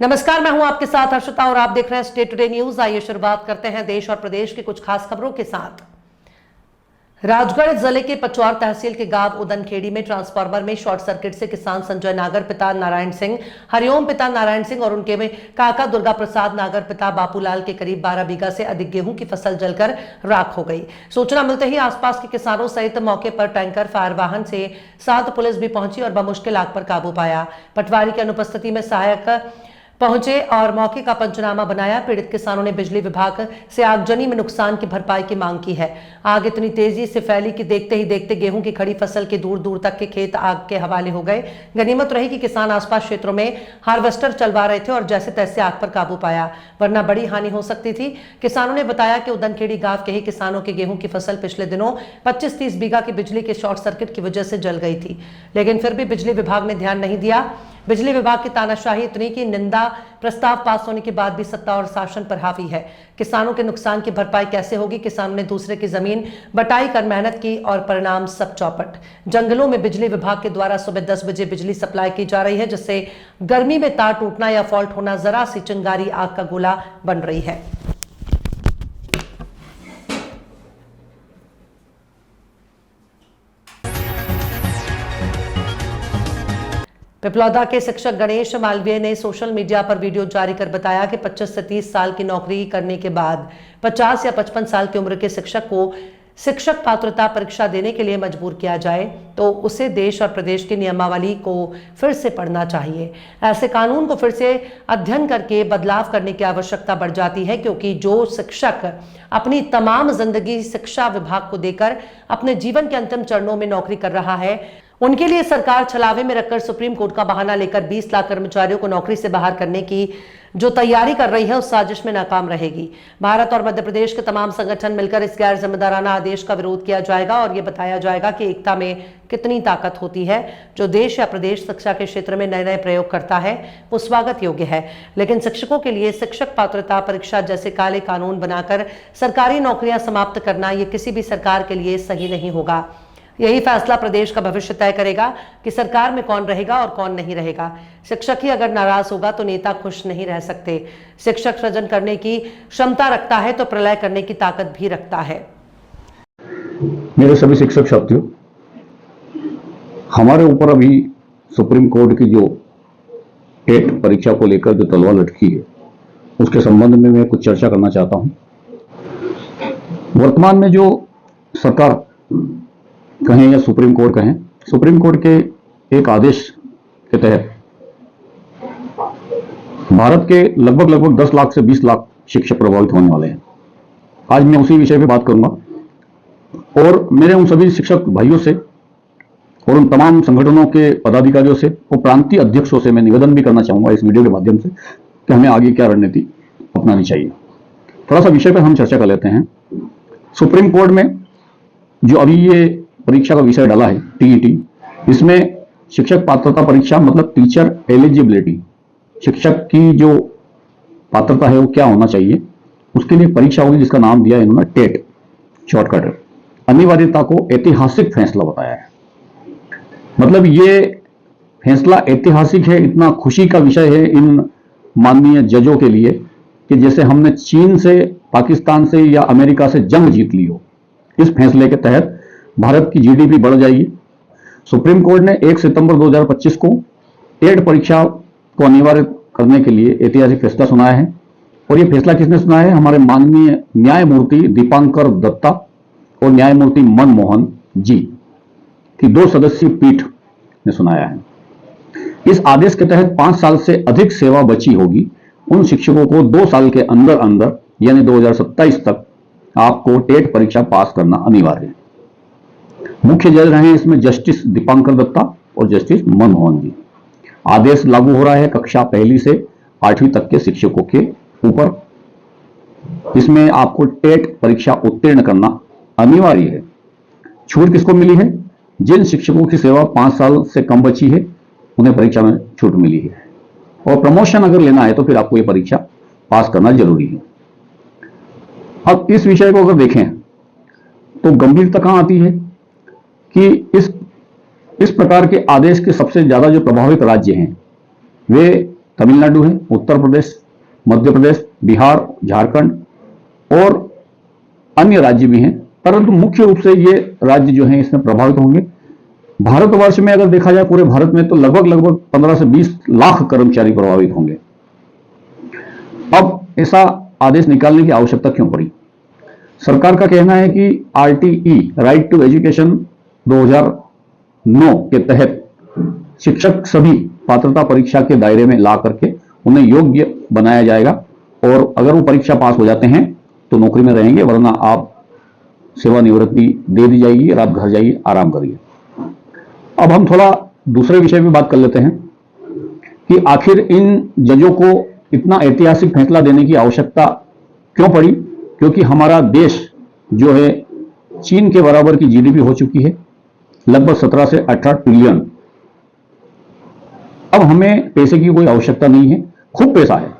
नमस्कार, मैं हूं आपके साथ हर्षिता और आप देख रहे हैं स्टेट टुडे न्यूज। आइए शुरुआत करते हैं देश और प्रदेश की कुछ खास खबरों के साथ। राजगढ़ जिले के पचौर तहसील के गांव उदनखेड़ी में ट्रांसफार्मर में शॉर्ट सर्किट से किसान संजय नागर पिता नारायण सिंह, हरिओम पिता नारायण सिंह और उनके में काका दुर्गा प्रसाद नागर पिता बापूलाल के करीब 12 बीघा से अधिक गेहूं की फसल जलकर राख हो गई। सूचना मिलते ही आसपास के किसानों सहित मौके पर टैंकर, फायर वाहन से 7 पुलिस भी पहुंची और बमुश्किल आग पर काबू पाया। पटवारी की अनुपस्थिति में सहायक पहुंचे और मौके का पंचनामा बनाया। पीड़ित किसानों ने बिजली विभाग से आगजनी में नुकसान की भरपाई की मांग की है। आग इतनी तेजी से फैली कि देखते ही देखते गेहूं की खड़ी फसल के दूर दूर तक के खेत आग के हवाले हो गए। गनीमत रही कि किसान आसपास क्षेत्रों में हार्वेस्टर चलवा रहे थे और जैसे तैसे आग पर काबू पाया, वरना बड़ी हानि हो सकती थी। किसानों ने बताया कि उदनखेड़ी गांव के ही किसानों के गेहूं की फसल पिछले दिनों 25-30 बीघा की बिजली के शॉर्ट सर्किट की वजह से जल गई थी, लेकिन फिर भी बिजली विभाग ने ध्यान नहीं दिया। बिजली विभाग की तानाशाही इतनी कि निंदा प्रस्ताव पास होने के बाद भी सत्ता और शासन पर हावी है। किसानों के नुकसान की भरपाई कैसे होगी? किसानों ने दूसरे की जमीन बटाई कर मेहनत की और परिणाम सब चौपट। जंगलों में बिजली विभाग के द्वारा सुबह 10 बजे बिजली सप्लाई की जा रही है, जिससे गर्मी में तार टूटना या फॉल्ट होना जरा सी चिंगारी आग का गोला बन रही है। पिपलौदा के शिक्षक गणेश मालवीय ने सोशल मीडिया पर वीडियो जारी कर बताया कि 25 से 30 साल की नौकरी करने के बाद 50 या 55 साल की उम्र के शिक्षक को शिक्षक पात्रता परीक्षा देने के लिए मजबूर किया जाए तो उसे देश और प्रदेश की नियमावली को फिर से पढ़ना चाहिए। ऐसे कानून को फिर से अध्ययन करके बदलाव करने की आवश्यकता बढ़ जाती है, क्योंकि जो शिक्षक अपनी तमाम जिंदगी शिक्षा विभाग को देकर अपने जीवन के अंतिम चरणों में नौकरी कर रहा है, उनके लिए सरकार छलावे में रखकर सुप्रीम कोर्ट का बहाना लेकर 20 लाख कर्मचारियों को नौकरी से बाहर करने की जो तैयारी कर रही है, उस साजिश में नाकाम रहेगी। भारत और मध्य प्रदेश के तमाम संगठन मिलकर इस गैर जिम्मेदाराना आदेश का विरोध किया जाएगा और ये बताया जाएगा कि एकता में कितनी ताकत होती है। जो देश या प्रदेश शिक्षा के क्षेत्र में नए नए प्रयोग करता है वो स्वागत योग्य है, लेकिन शिक्षकों के लिए शिक्षक पात्रता परीक्षा जैसे काले कानून बनाकर सरकारी नौकरियां समाप्त करना ये किसी भी सरकार के लिए सही नहीं होगा। यही फैसला प्रदेश का भविष्य तय करेगा कि सरकार में कौन रहेगा और कौन नहीं रहेगा। शिक्षक ही अगर नाराज होगा तो नेता खुश नहीं रह सकते। शिक्षक सृजन करने की क्षमता रखता है तो प्रलय करने की ताकत भी रखता है। मेरे सभी शिक्षक साथियों, हमारे ऊपर अभी सुप्रीम कोर्ट की जो टेट परीक्षा को लेकर जो तलवार लटकी है, उसके संबंध में मैं कुछ चर्चा करना चाहता हूं। वर्तमान में जो सरकार कहें या सुप्रीम कोर्ट कहें, सुप्रीम कोर्ट के एक आदेश के तहत भारत के लगभग 10 लाख से 20 लाख शिक्षक प्रभावित होने वाले हैं। आज मैं उसी विषय पे बात करूंगा और मेरे उन सभी शिक्षक भाइयों से और उन तमाम संगठनों के पदाधिकारियों से और प्रांतीय अध्यक्षों से मैं निवेदन भी करना चाहूंगा इस वीडियो के माध्यम से कि हमें आगे क्या रणनीति अपनानी चाहिए। थोड़ा सा विषय पर हम चर्चा कर लेते हैं। सुप्रीम कोर्ट में जो अभी ये परीक्षा का विषय डाला है टीईटी, इसमें शिक्षक पात्रता परीक्षा मतलब टीचर एलिजिबिलिटी, शिक्षक की जो पात्रता है वो क्या होना चाहिए, उसके लिए परीक्षा होगी जिसका नाम दिया है इन्होंने टेट, शॉर्टकट। अनिवार्यता को ऐतिहासिक फैसला बताया है। मतलब ये फैसला ऐतिहासिक है, इतना खुशी का विषय है इन माननीय जजों के लिए कि जैसे हमने चीन से, पाकिस्तान से या अमेरिका से जंग जीत ली हो। इस फैसले के तहत भारत की जीडीपी बढ़ जाएगी। सुप्रीम कोर्ट ने 1 सितंबर 2025 को टेट परीक्षा को अनिवार्य करने के लिए ऐतिहासिक फैसला सुनाया है और यह फैसला किसने सुनाया है? हमारे माननीय न्यायमूर्ति दीपांकर दत्ता और न्यायमूर्ति मनमोहन जी की 2 सदस्यीय पीठ ने सुनाया है। इस आदेश के तहत 5 साल से अधिक सेवा बची होगी उन शिक्षकों को 2 साल के अंदर अंदर यानी 2027 तक आपको टेट परीक्षा पास करना अनिवार्य है। मुख्य जज रहे हैं इसमें जस्टिस दीपांकर दत्ता और जस्टिस मनमोहन जी। आदेश लागू हो रहा है कक्षा 1 से 8वीं तक के शिक्षकों के ऊपर। इसमें आपको टेट परीक्षा उत्तीर्ण करना अनिवार्य है। छूट किसको मिली है? जिन शिक्षकों की सेवा 5 साल से कम बची है उन्हें परीक्षा में छूट मिली है और प्रमोशन अगर लेना है तो फिर आपको यह परीक्षा पास करना जरूरी है। अब इस विषय को अगर देखें तो गंभीरता कहां आती है कि इस प्रकार के आदेश के सबसे ज्यादा जो प्रभावित राज्य हैं वे तमिलनाडु है, उत्तर प्रदेश, मध्य प्रदेश, बिहार, झारखंड और अन्य राज्य भी हैं, परंतु मुख्य रूप से ये राज्य जो हैं इसमें प्रभावित होंगे। भारतवर्ष में अगर देखा जाए पूरे भारत में तो लगभग 15 से 20 लाख कर्मचारी प्रभावित होंगे। अब ऐसा आदेश निकालने की आवश्यकता क्यों पड़ी? सरकार का कहना है कि RTE राइट टू एजुकेशन 2009 के तहत शिक्षक सभी पात्रता परीक्षा के दायरे में ला करके उन्हें योग्य बनाया जाएगा और अगर वो परीक्षा पास हो जाते हैं तो नौकरी में रहेंगे, वरना आप सेवानिवृत्ति दे दी जाएगी और आप घर जाइए, आराम करिए। अब हम थोड़ा दूसरे विषय में बात कर लेते हैं कि आखिर इन जजों को इतना ऐतिहासिक फैसला देने की आवश्यकता क्यों पड़ी? क्योंकि हमारा देश जो है चीन के बराबर की GDP हो चुकी है, लगभग 17 से 18 ट्रिलियन। अब हमें पैसे की कोई आवश्यकता नहीं है, खूब पैसा है।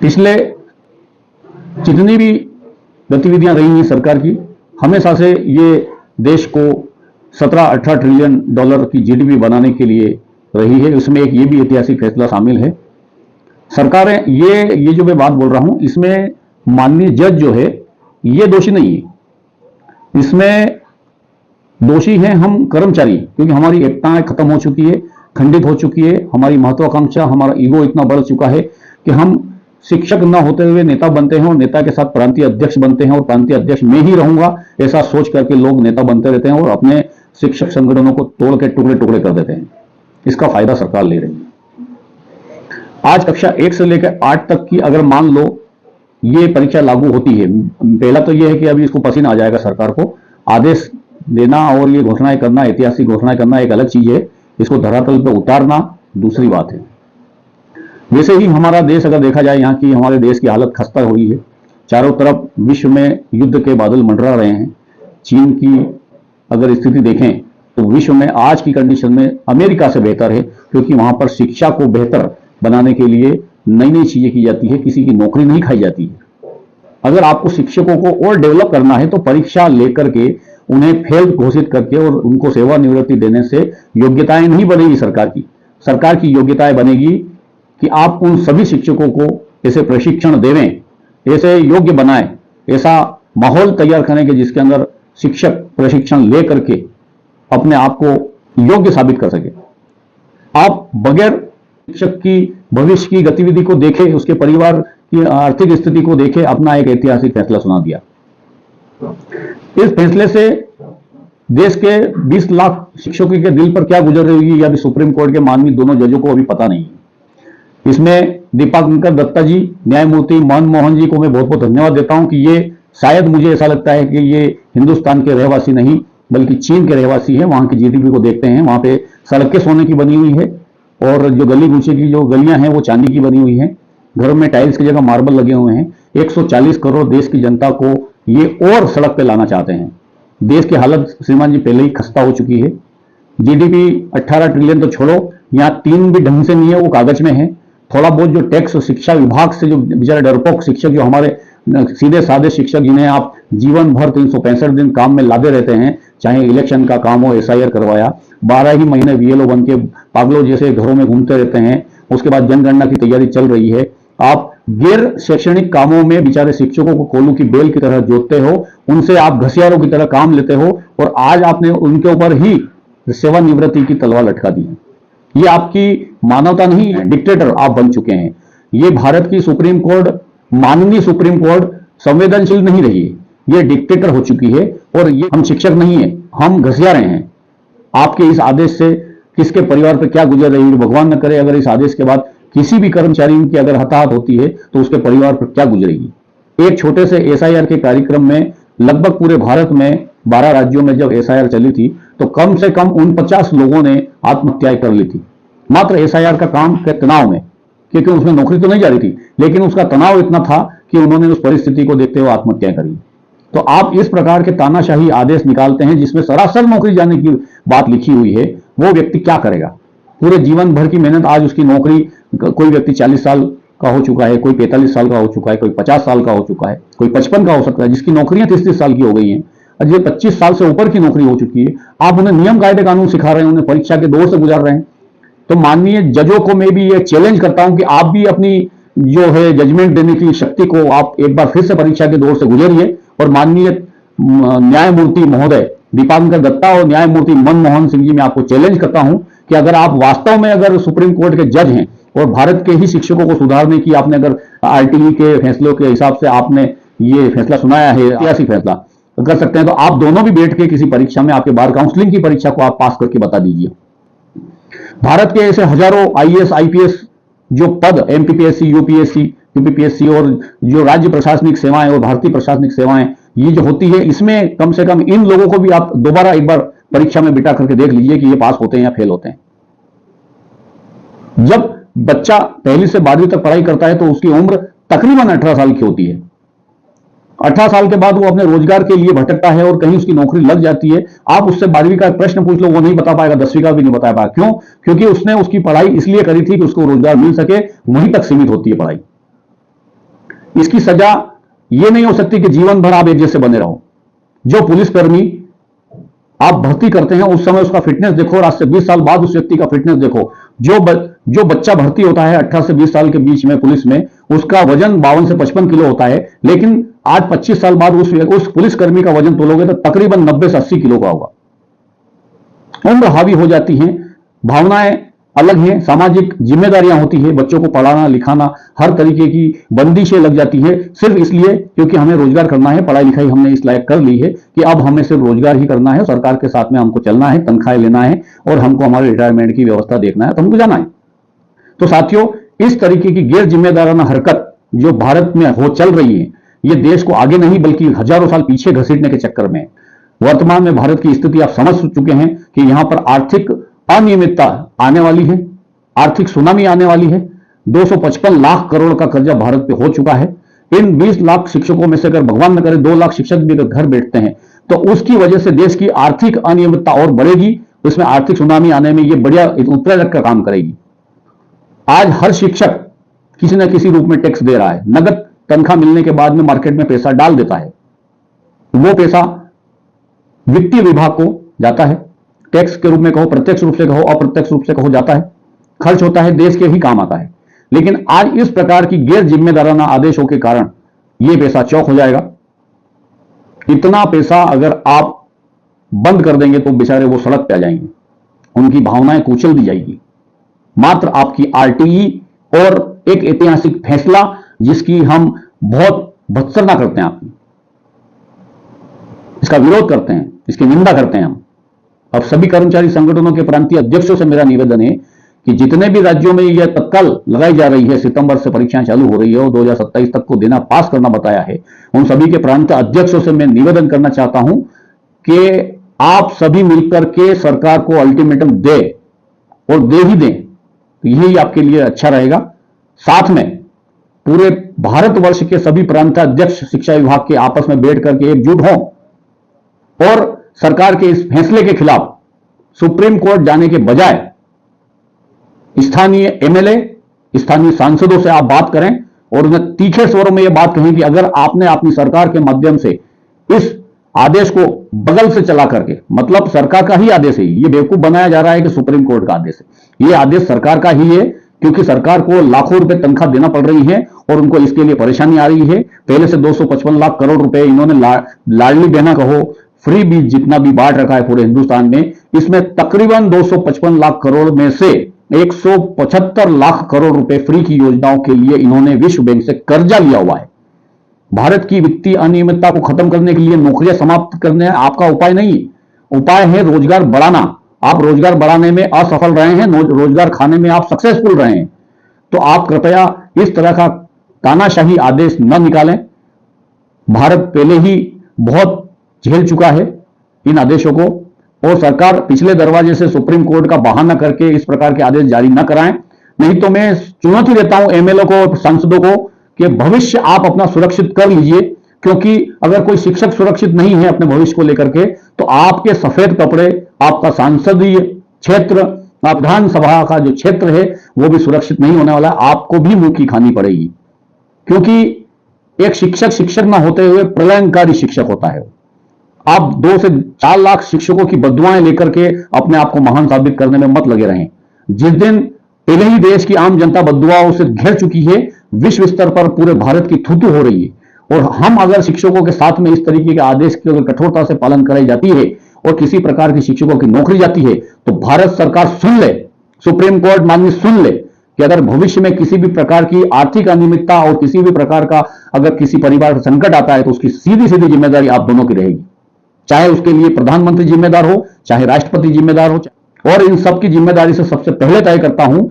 पिछले जितनी भी गतिविधियां रही हैं सरकार की, हमेशा से ये देश को 17-18 ट्रिलियन डॉलर की GDP बनाने के लिए रही है। इसमें एक ये भी ऐतिहासिक फैसला शामिल है। सरकारें ये जो मैं बात बोल रहा हूं, इसमें माननीय जज जो है ये दोषी नहीं है, इसमें दोषी हैं हम कर्मचारी, क्योंकि हमारी एकताएं खत्म हो चुकी है, खंडित हो चुकी है। हमारी महत्वाकांक्षा, हमारा ईगो इतना बढ़ चुका है कि हम शिक्षक न होते हुए नेता बनते हैं और नेता के साथ प्रांतीय अध्यक्ष बनते हैं और प्रांतीय अध्यक्ष में ही रहूंगा ऐसा सोच करके लोग नेता बनते रहते हैं और अपने शिक्षक संगठनों को तोड़ के टुकड़े टुकड़े कर देते हैं। इसका फायदा सरकार ले रही है। आज कक्षा 1 से लेकर 8 तक की अगर मान लो ये परीक्षा लागू होती है, पहला तो ये है कि अभी इसको पसीना आ जाएगा सरकार को। आदेश देना और ये घोषणाएं करना, ऐतिहासिक घोषणाएं करना एक अलग चीज है, इसको धरातल पर उतारना दूसरी बात है। वैसे ही हमारा देश अगर देखा जाए, यहाँ की हमारे देश की हालत खस्ता हुई है। चारों तरफ विश्व में युद्ध के बादल मंडरा रहे हैं। चीन की अगर स्थिति देखें तो विश्व में आज की कंडीशन में अमेरिका से बेहतर है, क्योंकि वहां पर शिक्षा को बेहतर बनाने के लिए नई नई चीजें की जाती है, किसी की नौकरी नहीं खाई जाती है। अगर आपको शिक्षकों को और डेवलप करना है तो परीक्षा लेकर के उन्हें फेल घोषित करके और उनको सेवानिवृत्ति देने से योग्यताएं नहीं बनेगी सरकार की योग्यताएं बनेगी कि आप उन सभी शिक्षकों को ऐसे प्रशिक्षण देवें, ऐसे योग्य बनाएं, ऐसा माहौल तैयार करें कि जिसके अंदर शिक्षक प्रशिक्षण ले करके अपने आप को योग्य साबित कर सके। आप बगैर शिक्षक की भविष्य की गतिविधि को देखे, उसके परिवार की आर्थिक स्थिति को देखे, अपना एक ऐतिहासिक फैसला सुना दिया। इस फैसले से देश के 20 लाख शिक्षकों के दिल पर क्या गुजर रही होगी, या भी सुप्रीम कोर्ट के माननीय दोनों जजों को अभी पता नहीं है। इसमें दीपांकर दत्ता जी, न्यायमूर्ति मनमोहन जी को मैं बहुत बहुत धन्यवाद देता हूं कि ये शायद मुझे ऐसा लगता है कि ये हिंदुस्तान के रहवासी नहीं बल्कि चीन के रहवासी है। वहां की GDP को देखते हैं, वहां पे सड़कें सोने की बनी हुई है और जो गली गूचे की जो गलियां हैं वो चांदी की बनी हुई हैं। घरों में टाइल्स की जगह मार्बल लगे हुए हैं। 140 करोड़ देश की जनता को ये और सड़क पे लाना चाहते हैं। देश की हालत श्रीमान जी पहले ही खस्ता हो चुकी है। GDP 18 ट्रिलियन तो छोड़ो, यहाँ 3 भी ढंग से नहीं है, वो कागज में है। थोड़ा बहुत जो टैक्स शिक्षा विभाग से जो बेचारे डरपोक शिक्षक, जो हमारे सीधे साधे शिक्षक जिन्हें आप जीवन भर 365 दिन काम में लादे रहते हैं, चाहे इलेक्शन का काम हो, SIR करवाया, 12 ही महीने VLO बन के पागलों जैसे घरों में घूमते रहते हैं। उसके बाद जनगणना की तैयारी चल रही है। आप गैर शैक्षणिक कामों में बेचारे शिक्षकों को कोल्हू की बेल की तरह जोतते हो, उनसे आप घसियारों की तरह काम लेते हो और आज आपने उनके ऊपर ही सेवानिवृत्ति की तलवार लटका दी है। ये आपकी मानवता नहीं है, डिक्टेटर आप बन चुके हैं। ये भारत की सुप्रीम कोर्ट, माननीय सुप्रीम कोर्ट संवेदनशील नहीं रही है, ये डिक्टेटर हो चुकी है। और ये हम शिक्षक नहीं है, हम घसियारे हैं। आपके इस आदेश से किसके परिवार पर क्या गुजर रही है, भगवान न करे अगर इस आदेश के बाद किसी भी कर्मचारी की अगर हताहत होती है तो उसके परिवार पर क्या गुजरेगी। एक छोटे से SIR के कार्यक्रम में लगभग पूरे भारत में 12 राज्यों में जब SIR चली थी तो कम से कम 49 लोगों ने आत्महत्याएं कर ली थी, मात्र SIR का काम के तनाव में, क्योंकि उसमें नौकरी तो नहीं जा रही थी लेकिन उसका तनाव इतना था कि उन्होंने उस परिस्थिति को देखते हुए आत्महत्या करी। तो आप इस प्रकार के तानाशाही आदेश निकालते हैं जिसमें सरासर नौकरी जाने की बात लिखी हुई है। वो व्यक्ति क्या करेगा? पूरे जीवन भर की मेहनत, आज उसकी नौकरी, कोई व्यक्ति 40 साल का हो चुका है, कोई 45 साल का हो चुका है, कोई 50 साल का हो चुका है, कोई 55 का हो सकता है, जिसकी नौकरियां 30-30 साल की हो गई हैं, जो 25 साल से ऊपर की नौकरी हो चुकी है। आप उन्हें नियम कायदे कानून सिखा रहे हैं, उन्हें परीक्षा के दौर से गुजार रहे हैं। तो माननीय जजों को मैं भी ये चैलेंज करता हूं कि आप भी अपनी जो है जजमेंट देने की शक्ति को आप एक बार फिर से परीक्षा के दौर से गुजरिए और माननीय न्यायमूर्ति महोदय दीपांकर दत्ता और न्यायमूर्ति मनमोहन सिंह जी, मैं आपको चैलेंज करता हूं कि अगर आप वास्तव में अगर सुप्रीम कोर्ट के जज हैं और भारत के ही शिक्षकों को सुधारने की आपने अगर आरटीई के फैसलों के हिसाब से आपने ये फैसला सुनाया है, ऐतिहासिक फैसला कर सकते हैं, तो आप दोनों भी बैठ के किसी परीक्षा में, आपके बार काउंसलिंग की परीक्षा को आप पास करके बता दीजिए। भारत के ऐसे हजारों आईएएस आईपीएस जो पद एमपीपीएससी, यूपीएससी, यूपीपीएससी और जो राज्य प्रशासनिक सेवाएं और भारतीय प्रशासनिक सेवाएं ये जो होती है, इसमें कम से कम इन लोगों को भी आप दोबारा एक बार परीक्षा में बिठा करके देख लीजिए कि ये पास होते हैं या फेल होते हैं। जब बच्चा पहली से 12वीं तक पढ़ाई करता है तो उसकी उम्र तकरीबन 18 साल की होती है। 18 साल के बाद वो अपने रोजगार के लिए भटकता है और कहीं उसकी नौकरी लग जाती है। आप उससे 12वीं का प्रश्न पूछ लो, वो नहीं बता पाएगा, 10वीं का भी नहीं बता पाएगा। क्यों? क्योंकि उसने उसकी पढ़ाई इसलिए करी थी कि उसको रोजगार मिल सके, वहीं तक सीमित होती है पढ़ाई। इसकी सजा ये नहीं हो सकती कि जीवन भर आप एक जैसे बने रहो। जो पुलिसकर्मी आप भर्ती करते हैं उस समय उसका फिटनेस देखो और आज से 20 साल बाद उस व्यक्ति का फिटनेस देखो। जो बच्चा भर्ती होता है 18 से 20 साल के बीच में पुलिस में, उसका वजन 52 से 55 किलो होता है, लेकिन आज 25 साल बाद उस पुलिसकर्मी का वजन तोलोगे तो तकरीबन 90 से 80 किलो का होगा। उम्र हावी हो जाती है, भावनाएं अलग हैं, सामाजिक जिम्मेदारियां होती है, बच्चों को पढ़ाना लिखाना, हर तरीके की बंदिशें लग जाती है, सिर्फ इसलिए क्योंकि हमें रोजगार करना है। पढ़ाई लिखाई हमने इस लायक कर ली है कि अब हमें सिर्फ रोजगार ही करना है, सरकार के साथ में हमको चलना है, तनख्वाहें लेना है और हमको हमारे रिटायरमेंट की व्यवस्था देखना है, तो हमको जाना है। तो साथियों, इस तरीके की गैर जिम्मेदाराना हरकत जो भारत में हो चल रही है, ये देश को आगे नहीं बल्कि हजारों साल पीछे घसीटने के चक्कर में। वर्तमान में भारत की स्थिति आप समझ चुके हैं कि यहां पर आर्थिक अनियमितता आने वाली है, आर्थिक सुनामी आने वाली है। 255 लाख करोड़ का कर्जा भारत पे हो चुका है। इन 20 लाख शिक्षकों में से अगर भगवान न करे 2 लाख शिक्षक भी अगर घर बैठते हैं तो उसकी वजह से देश की आर्थिक अनियमितता और बढ़ेगी। उसमें आर्थिक सुनामी आने में यह बढ़िया उत्प्रेरक का काम करेगी। आज हर शिक्षक किसी न किसी रूप में टैक्स दे रहा है, नगद तनख्वाह मिलने के बाद में मार्केट में पैसा डाल देता है, वो पैसा वित्तीय विभाग को जाता है, टैक्स के रूप में कहो, प्रत्यक्ष रूप से कहो, अप्रत्यक्ष रूप से कहो, जाता है, खर्च होता है, देश के ही काम आता है। लेकिन आज इस प्रकार की गैर जिम्मेदाराना आदेशों के कारण यह पैसा चौक हो जाएगा। इतना पैसा अगर आप बंद कर देंगे तो बेचारे वो सड़क पे आ जाएंगे, उनकी भावनाएं कुचल दी जाएगी। मात्र आपकी आरटीई और एक ऐतिहासिक फैसला जिसकी हम बहुत भत्सना करते हैं, आपकी इसका विरोध करते हैं, इसकी निंदा करते हैं हम। अब सभी कर्मचारी संगठनों के प्रांतीय अध्यक्षों से मेरा निवेदन है कि जितने भी राज्यों में यह तत्काल लगाई जा रही है, सितंबर से परीक्षाएं चालू हो रही है और 2027 तक को देना पास करना बताया है, उन सभी के प्रांतीय अध्यक्षों से मैं निवेदन करना चाहता हूं कि आप सभी मिलकर के सरकार को अल्टीमेटम दे और दे ही दें, तो यही आपके लिए अच्छा रहेगा। साथ में पूरे भारतवर्ष के सभी प्रांतीय अध्यक्ष शिक्षा विभाग के आपस में बैठ करके एकजुट हों और सरकार के इस फैसले के खिलाफ सुप्रीम कोर्ट जाने के बजाय स्थानीय एमएलए, स्थानीय सांसदों से आप बात करें और उन्हें तीखे स्वरों में यह बात कहें कि अगर आपने अपनी सरकार के माध्यम से इस आदेश को बगल से चला करके, मतलब सरकार का ही आदेश है, यह बेवकूफ बनाया जा रहा है कि सुप्रीम कोर्ट का आदेश है, यह आदेश सरकार का ही है, क्योंकि सरकार को लाखों रुपए तनख्वाह देना पड़ रही है और उनको इसके लिए परेशानी आ रही है। पहले से 255 लाख करोड़ रुपए इन्होंने लाडली बहना कहो, फ्री बीज जितना भी बांट रखा है पूरे हिंदुस्तान में, इसमें तकरीबन 255 लाख करोड़ में से 175 लाख करोड़ रुपए फ्री की योजनाओं के लिए इन्होंने विश्व बैंक से कर्जा लिया हुआ है। भारत की वित्तीय अनियमितता को खत्म करने के लिए, नौकरियां समाप्त करने आपका उपाय नहीं, उपाय है रोजगार बढ़ाना। आप रोजगार बढ़ाने में असफल रहे हैं, रोजगार खाने में आप सक्सेसफुल रहे हैं, तो आप कृपया इस तरह का तानाशाही आदेश न निकालें। भारत पहले ही बहुत झेल चुका है इन आदेशों को और सरकार पिछले दरवाजे से सुप्रीम कोर्ट का बहाना करके इस प्रकार के आदेश जारी न कराएं। नहीं तो मैं चुनौती देता हूं एमएलए को और सांसदों को कि भविष्य आप अपना सुरक्षित कर लीजिए, क्योंकि अगर कोई शिक्षक सुरक्षित नहीं है अपने भविष्य को लेकर के, तो आपके सफेद कपड़े, आपका सांसदीय क्षेत्र, विधानसभा का जो क्षेत्र है वो भी सुरक्षित नहीं होने वाला। आपको भी मुंह की खानी पड़ेगी, क्योंकि एक शिक्षक ना होते हुए प्रलयंकारी शिक्षक होता है। आप 2 से 4 लाख शिक्षकों की बददुआएं लेकर के अपने आप को महान साबित करने में मत लगे रहें। जिस दिन पहले ही देश की आम जनता बददुआओं से घिर चुकी है, विश्व स्तर पर पूरे भारत की थूथू हो रही है, और हम अगर शिक्षकों के साथ में इस तरीके के आदेश की अगर कठोरता से पालन कराई जाती है और किसी प्रकार की शिक्षकों की नौकरी जाती है, तो भारत सरकार सुन ले, सुप्रीम कोर्ट माननीय सुन ले कि अगर भविष्य में किसी भी प्रकार की आर्थिक अनियमितता और किसी भी प्रकार का अगर किसी परिवार को संकट आता है, तो उसकी सीधी सीधी जिम्मेदारी आप दोनों की रहेगी। चाहे उसके लिए प्रधानमंत्री जिम्मेदार हो, चाहे राष्ट्रपति जिम्मेदार हो, और इन सब की जिम्मेदारी से सबसे पहले तय करता हूं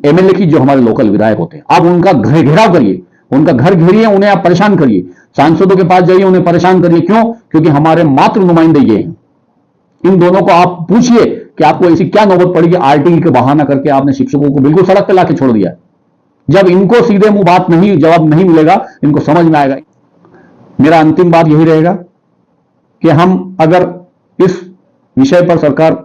एमएलए की, जो हमारे लोकल विधायक होते हैं। आप उनका घेराव करिए, उनका घर घेरिए, उन्हें आप परेशान करिए, सांसदों के पास जाइए, उन्हें परेशान करिए। क्यों? क्योंकि हमारे मात्र नुमाइंदे ये हैं। इन दोनों को आप पूछिए कि आपको ऐसी क्या नौबत पड़ी कि आरटीई के बहाना करके आपने शिक्षकों को बिल्कुल सड़क पर लाके छोड़ दिया। जब इनको सीधे मुंह बात नहीं, जवाब नहीं मिलेगा, इनको समझ में आएगा। मेरा अंतिम बात यही रहेगा कि हम अगर इस विषय पर सरकार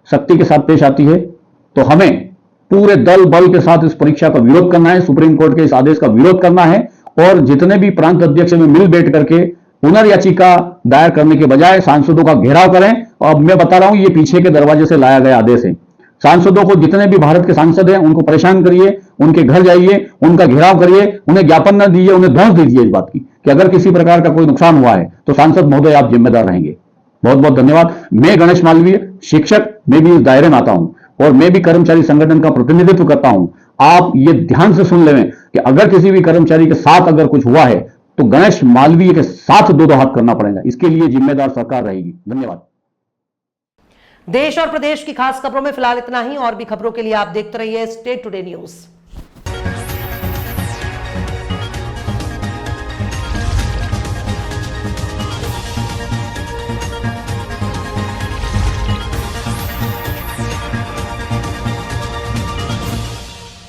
सख्ती के साथ पेश आती है, तो हमें पूरे दल बल के साथ इस परीक्षा का विरोध करना है, सुप्रीम कोर्ट के इस आदेश का विरोध करना है, और जितने भी प्रांत अध्यक्ष में मिल बैठ करके पुनर्याचिका दायर करने के बजाय सांसदों का घेराव करें। और मैं बता रहा हूं, ये पीछे के दरवाजे से लाया गया आदेश है। सांसदों को, जितने भी भारत के सांसद हैं, उनको परेशान करिए, उनके घर जाइए, उनका घेराव करिए, उन्हें ज्ञापन न दीजिए, उन्हें धौंस दीजिए इस बात की कि अगर किसी प्रकार का कोई नुकसान हुआ है तो सांसद महोदय आप जिम्मेदार रहेंगे। बहुत बहुत धन्यवाद। मैं गणेश मालवीय, शिक्षक, मैं भी इस दायरे में आता हूं और मैं भी कर्मचारी संगठन का प्रतिनिधित्व करता हूं। आप ये ध्यान से सुन लें कि अगर किसी भी कर्मचारी के साथ अगर कुछ हुआ है तो गणेश मालवीय के साथ दो हाथ करना पड़ेगा। इसके लिए जिम्मेदार सरकार रहेगी। धन्यवाद। देश और प्रदेश की खास खबरों में फिलहाल इतना ही। और भी खबरों के लिए आप देखते रहिए स्टेट टुडे न्यूज।